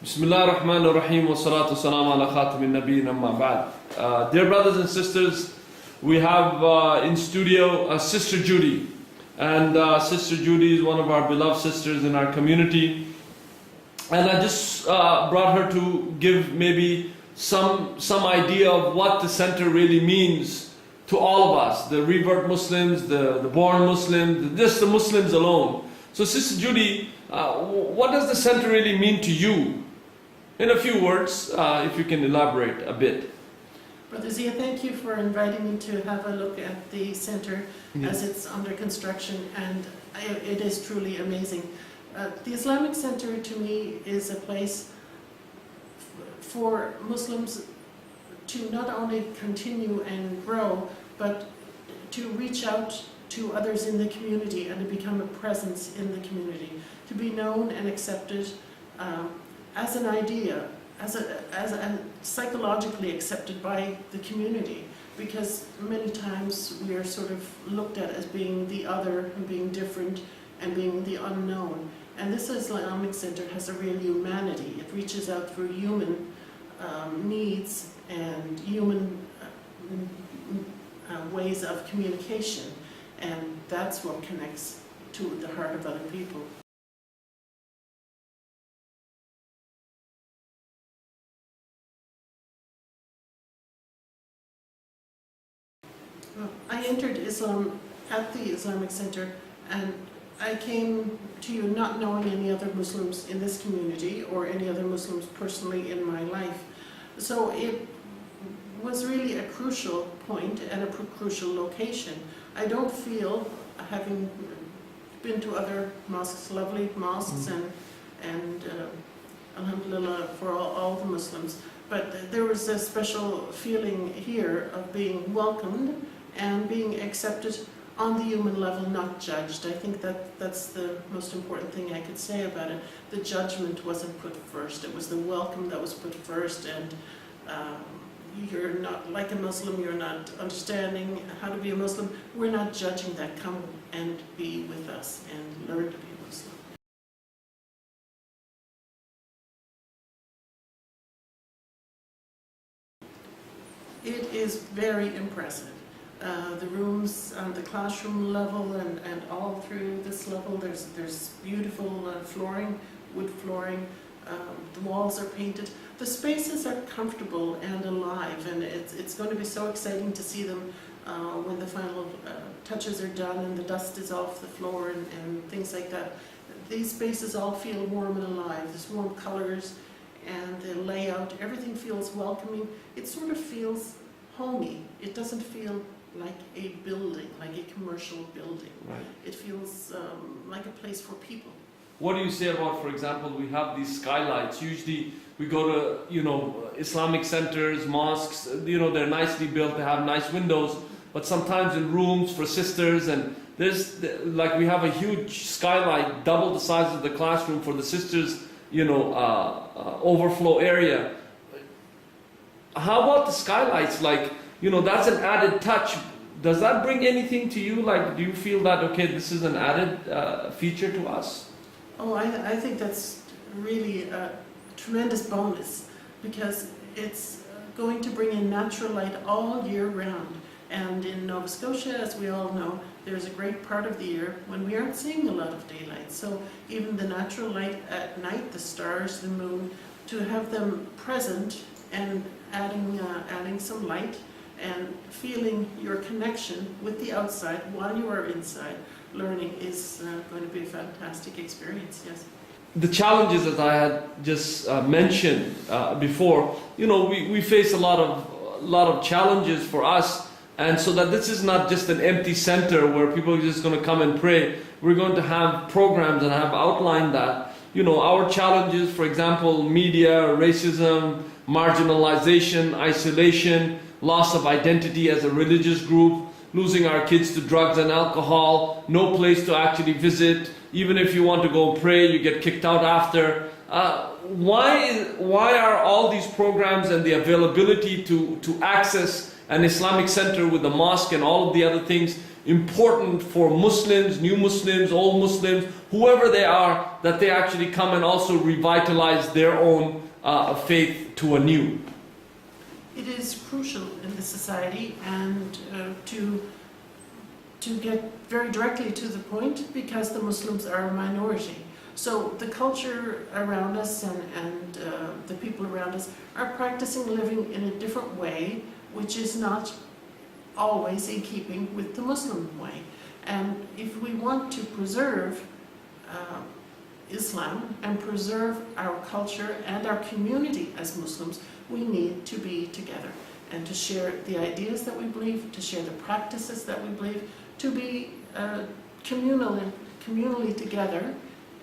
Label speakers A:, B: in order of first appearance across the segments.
A: Bismillah ar-Rahman ar-Rahim wa salatu salam ala khatamin nabiyyin amma ba'd. Dear brothers and sisters, we have in studio Sister Judy. And Sister Judy is one of our beloved sisters in our community. And I just brought her to give maybe some idea of what the center really means to all of us, the revert Muslims, the born Muslims, just the Muslims alone. So Sister Judy, what does the center really mean to you? In a few words, if you can elaborate a bit.
B: Brother Zia, thank you for inviting me to have a look at the center as it's under construction, and it is truly amazing. The Islamic Center to me is a place for Muslims to not only continue and grow, but to reach out to others in the community and to become a presence in the community, to be known and accepted as an idea, as a psychologically accepted by the community, because many times we are sort of looked at as being the other and being different and being the unknown. And this Islamic Center has a real humanity. It reaches out through human needs and human ways of communication, and that's what connects to the heart of other people. I entered Islam at the Islamic Center, and I came to you not knowing any other Muslims in this community or any other Muslims personally in my life. So it was really a crucial point and a crucial location. I don't feel, having been to other mosques, lovely mosques, and alhamdulillah for all the Muslims, but there was a special feeling here of being welcomed and being accepted on the human level, not judged. I think that's the most important thing I could say about it. The judgment wasn't put first. It was the welcome that was put first, and you're not like a Muslim, you're not understanding how to be a Muslim. We're not judging that. Come and be with us and learn to be a Muslim. It is very impressive. The rooms on the classroom level and all through this level, there's beautiful flooring, wood flooring. The walls are painted. The spaces are comfortable and alive, and it's going to be so exciting to see them when the final touches are done and the dust is off the floor and things like that. These spaces all feel warm and alive. There's warm colors and the layout. Everything feels welcoming. It sort of feels homey. It doesn't feel like a building, like a commercial building.
A: Right.
B: It feels like a place for people.
A: What do you say about, for example, we have these skylights. Usually we go to, Islamic centers, mosques, they're nicely built, they have nice windows, but sometimes in rooms for sisters, and there's, like, we have a huge skylight, double the size of the classroom for the sisters, overflow area. How about the skylights? Like, that's an added touch. Does that bring anything to you? Like, do you feel that, okay, this is an added feature to us?
B: Oh, I think that's really a tremendous bonus, because it's going to bring in natural light all year round. And in Nova Scotia, as we all know, there's a great part of the year when we aren't seeing a lot of daylight. So even the natural light at night, the stars, the moon, to have them present and adding some light and feeling your connection with the outside while you are inside learning is going to be a fantastic experience, yes.
A: The challenges, as I had just mentioned before, we face a lot of challenges for us, and so that this is not just an empty center where people are just going to come and pray. We're going to have programs and have outlined that. Our challenges, for example, media, racism, marginalization, isolation, loss of identity as a religious group, losing our kids to drugs and alcohol, no place to actually visit. Even if you want to go pray, you get kicked out after. Why are all these programs and the availability to access an Islamic center with a mosque and all of the other things important for Muslims, new Muslims, old Muslims, whoever they are, that they actually come and also revitalize their own faith to anew.
B: It is crucial in the society, and to get very directly to the point, because the Muslims are a minority. So the culture around us and the people around us are practicing living in a different way, which is not always in keeping with the Muslim way. And if we want to preserve Islam and preserve our culture and our community as Muslims, we need to be together and to share the ideas that we believe, to share the practices that we believe, to be communally together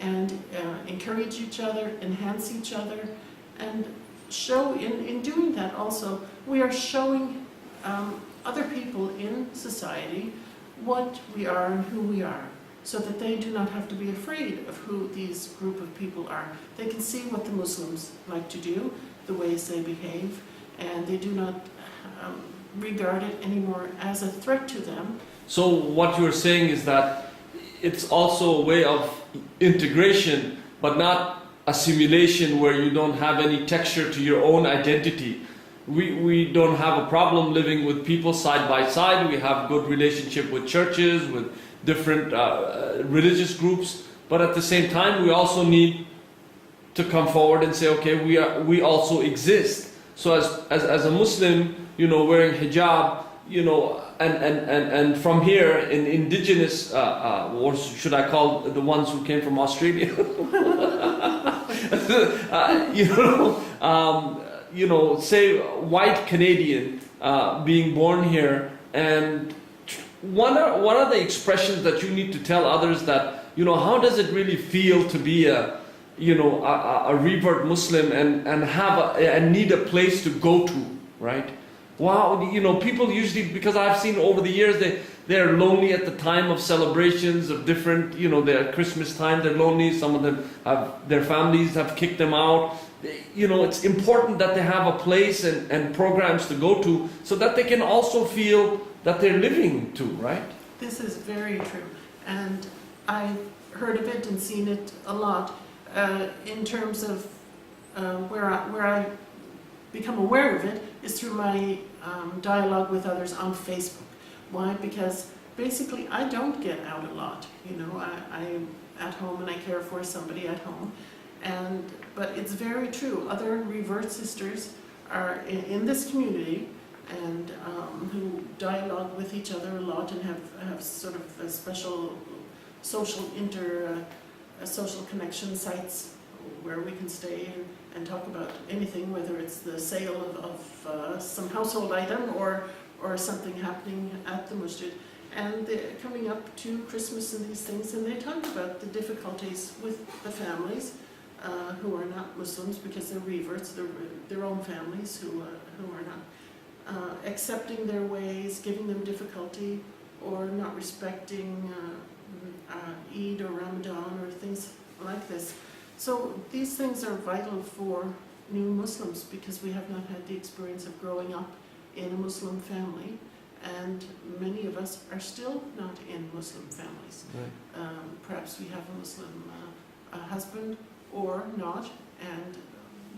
B: and encourage each other, enhance each other, and show, in doing that also, we are showing other people in society what we are and who we are, so that they do not have to be afraid of who these group of people are. They can see what the Muslims like to do, the ways they behave, and they do not regard it anymore as a threat to them.
A: So what you're saying is that it's also a way of integration, but not assimilation where you don't have any texture to your own identity. We don't have a problem living with people side by side. We have good relationship with churches, with different religious groups, but at the same time we also need to come forward and say, okay, we also exist. So as a Muslim, wearing hijab, and from here in indigenous, or should I call the ones who came from Australia, say white Canadian being born here, and what are the expressions that you need to tell others that, how does it really feel to be a revert Muslim and have and need a place to go to, right? Wow, people usually, because I've seen over the years, they're lonely at the time of celebrations of different, their Christmas time, they're lonely. Some of them their families have kicked them out. It's important that they have a place and programs to go to, so that they can also feel that they're living too, right?
B: This is very true, and I've heard of it and seen it a lot in terms of where I become aware of it is through my dialogue with others on Facebook. Why? Because basically I don't get out a lot. I'm at home and I care for somebody at home, but it's very true. Other revert sisters are in this community and who dialogue with each other a lot and have sort of a special social connection sites where we can stay and talk about anything, whether it's the sale of some household item or something happening at the masjid. And they're coming up to Christmas and these things, and they talk about the difficulties with the families who are not Muslims, because they're reverts, their own families who are not accepting their ways, giving them difficulty, or not respecting Eid or Ramadan or things like this. So these things are vital for new Muslims, because we have not had the experience of growing up in a Muslim family, and many of us are still not in Muslim families.
A: Right.
B: Perhaps we have a Muslim husband or not, and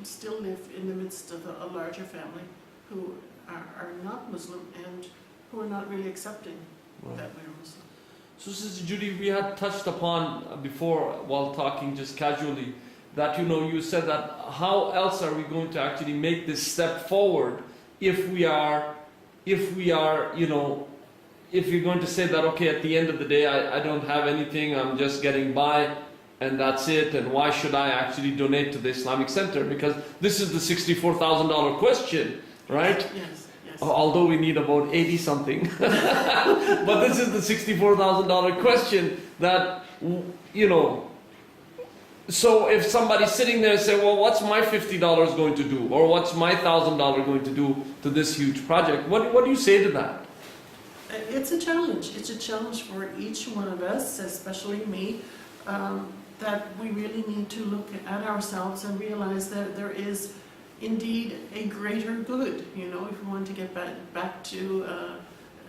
B: still live in the midst of a larger family who are not Muslim and who are not really accepting that we're Muslim.
A: So Sister Judy, we had touched upon before while talking just casually that you said that how else are we going to actually make this step forward if you're going to say that, okay, at the end of the day I don't have anything, I'm just getting by and that's it, and why should I actually donate to the Islamic Center? Because this is the $64,000 question, right?
B: Yes, yes.
A: Although we need about 80 something. But this is the $64,000 question that, so if somebody's sitting there and say, well, what's my $50 going to do? Or what's my $1,000 going to do to this huge project? What do you say to that?
B: It's a challenge. It's a challenge for each one of us, especially me, that we really need to look at ourselves and realize that there is indeed a greater good. If we want to get back to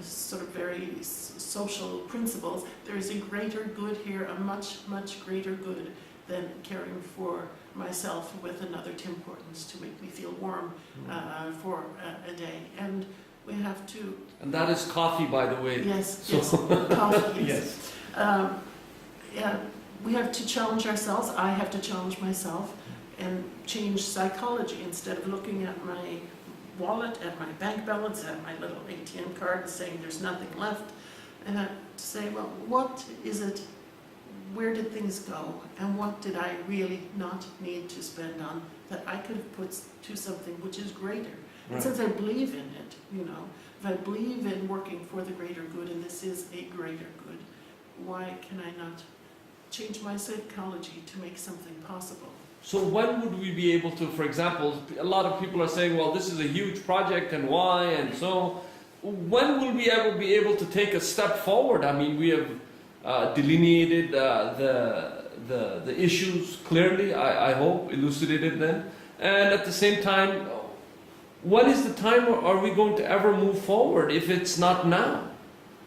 B: sort of very social principles. There is a greater good here, a much, much greater good than caring for myself with another Tim Hortons to make me feel warm for a day. And we have to...
A: And that is coffee, by the way.
B: Yes,
A: So
B: yes, coffee,
A: yes.
B: Yeah, we have to challenge ourselves. I have to challenge myself and change psychology. Instead of looking at my wallet, at my bank balance, at my little ATM card and saying there's nothing left, to say, well, what is it, where did things go, and what did I really not need to spend on that I could have put to something which is greater.
A: Right.
B: And since I believe in it, you know, if I believe in working for the greater good, and this is a greater good, why can I not change my psychology to make something possible?
A: So when would we be able to, for example, a lot of people are saying, well, this is a huge project and why, and so when will we ever be able to take a step forward? I mean, we have delineated the issues clearly, I hope, elucidated them, and at the same time, when is the time are we going to ever move forward if it's not now?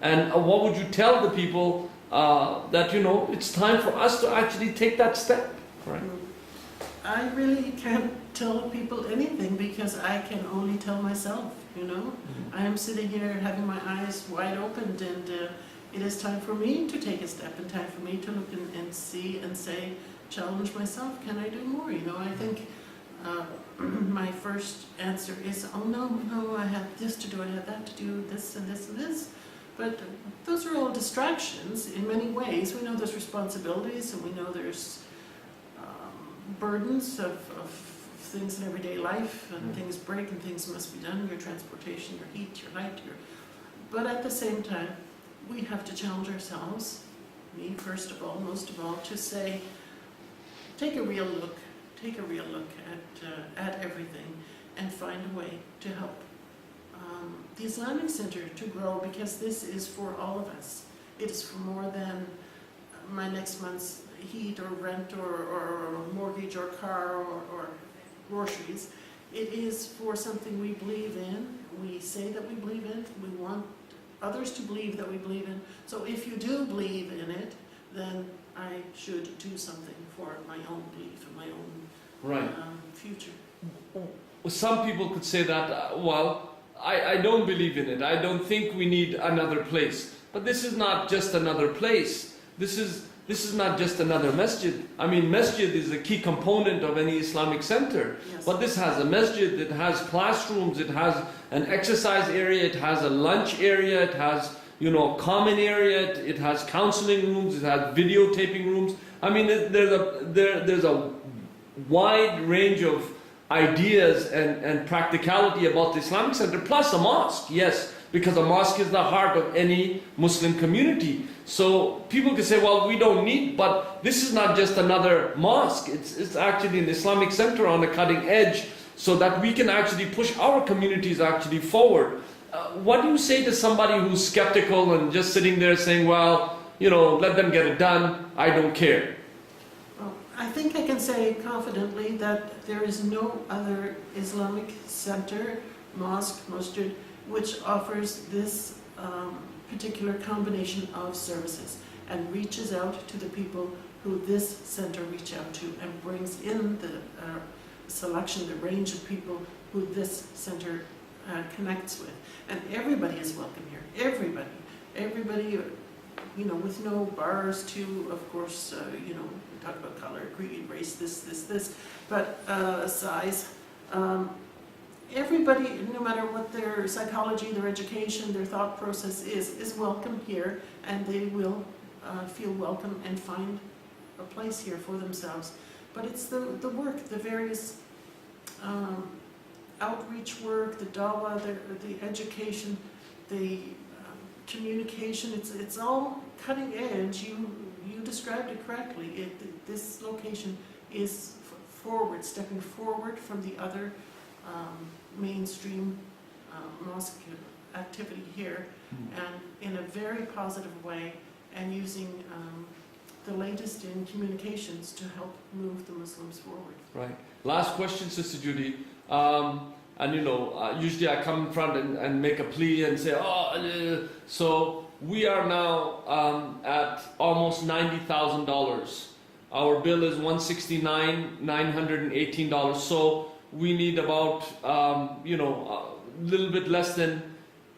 A: And what would you tell the people that, you know, it's time for us to actually take that step, right?
B: I really can't tell people anything because I can only tell myself, you know. I am sitting here having my eyes wide opened, and it is time for me to take a step, and time for me to look and see and say, challenge myself, can I do more? You know, I think my first answer is, oh no, I have this to do, I have that to do, this and this and this. But those are all distractions in many ways. We know there's responsibilities, and we know there's burdens of things in everyday life, and things break and things must be done, your transportation, your heat, your light, but at the same time, we have to challenge ourselves, me first of all, most of all, to say, take a real look at everything and find a way to help the Islamic Center to grow, because this is for all of us. It is for more than my next month's heat or rent or mortgage or car or groceries. It is for something we believe in, we say that we believe in, we want others to believe that we believe in. So if you do believe in it, then I should do something for my own belief and my own future.
A: Some people could say that, well, I don't believe in it. I don't think we need another place. But this is not just another place. This is not just another masjid. I mean, masjid is a key component of any Islamic center.
B: Yes.
A: But this has a masjid, it has classrooms, it has an exercise area, it has a lunch area, it has, you know, a common area, it has counseling rooms, it has videotaping rooms. I mean, there's a wide range of ideas and practicality about the Islamic Center, plus a mosque, yes, because a mosque is the heart of any Muslim community. So people can say, well, we don't need, but this is not just another mosque, it's actually an Islamic center on the cutting edge, so that we can actually push our communities actually forward. What do you say to somebody who's skeptical and just sitting there saying, well, you know, let them get it done, I don't care?
B: I think I can say confidently that there is no other Islamic center, mosque, masjid, which offers this particular combination of services and reaches out to the people who this center reach out to, and brings in the selection, the range of people who this center connects with. And everybody is welcome here, everybody, you know, with no bars to, of course, you know, we talk about color, creed, race, this, but size. Everybody, no matter what their psychology, their education, their thought process is welcome here, and they will feel welcome and find a place here for themselves. But it's the work, the various outreach work, the dawah, the education, the communication, it's all cutting edge. You described it correctly. This location is forward, stepping forward from the other mainstream mosque activity here, and in a very positive way, and using the latest in communications to help move the Muslims forward.
A: Right. Last question, Sister Judy. and usually I come in front and make a plea and say, so we are now at almost $90,000. Our bill is $169,918. So we need about a little bit less than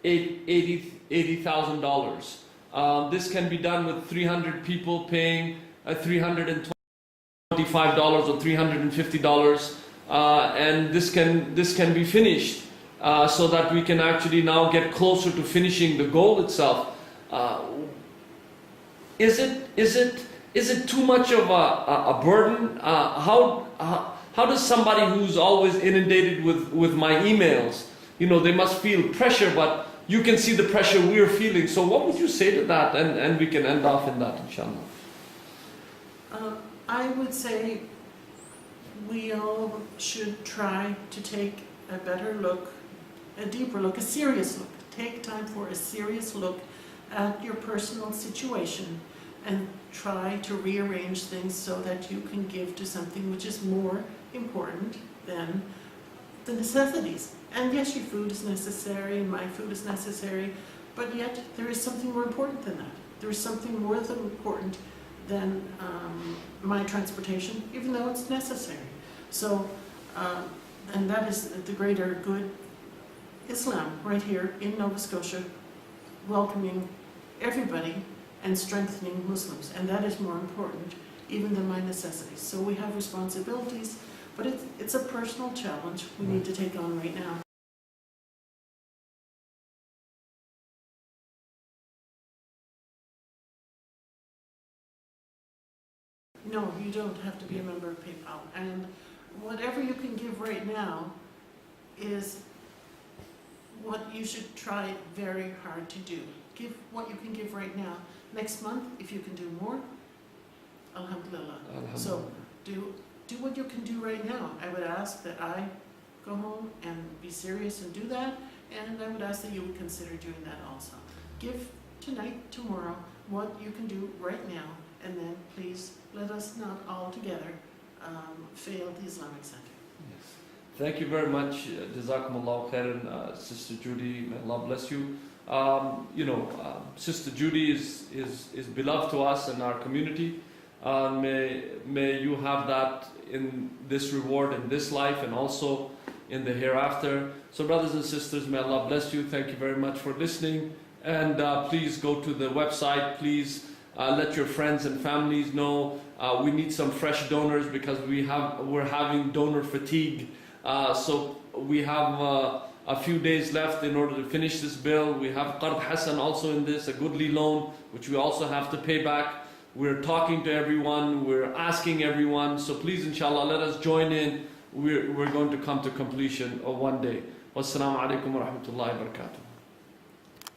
A: $80,000. This can be done with 300 people paying $325 or $350, and this can be finished so that we can actually now get closer to finishing the goal itself. Is it too much of a burden? How does somebody who's always inundated with my emails, they must feel pressure, but you can see the pressure we're feeling. So what would you say to that? And we can end off in that, inshallah.
B: I would say we all should try to take a better look, a deeper look, a serious look. Take time for a serious look at your personal situation and try to rearrange things so that you can give to something which is more important than the necessities. And yes, your food is necessary, and my food is necessary, but yet there is something more important than that. There is something more important than my transportation, even though it's necessary. So, and that is the greater good Islam right here in Nova Scotia, welcoming everybody and strengthening Muslims, and that is more important even than my necessities. So we have responsibilities, but it's a personal challenge we need to take on right now. No, you don't have to be a member of PayPal, and whatever you can give right now is what you should try very hard to do. Give what you can give right now. Next month, if you can do more, alhamdulillah. So do what you can do right now. I would ask that I go home and be serious and do that, and I would ask that you would consider doing that also. Give tonight, tomorrow, what you can do right now, and then please let us not all together fail the Islamic Center.
A: Yes. Thank you very much. Jazakumullah khairan, Sister Judy. May Allah bless you. Sister Judy is beloved to us and our community. May you have that in this reward in this life and also in the hereafter. So brothers and sisters, may Allah bless you. Thank you very much for listening. And please go to the website. Please let your friends and families know. We need some fresh donors because we're having donor fatigue. So we have a few days left in order to finish this bill. We have Qard Hasan also in this, a goodly loan, which we also have to pay back. We're talking to everyone, we're asking everyone, so please inshallah let us join in. We're going to come to completion one day. Wassalamu alaikum wa rahmatullahi wa barakatuh.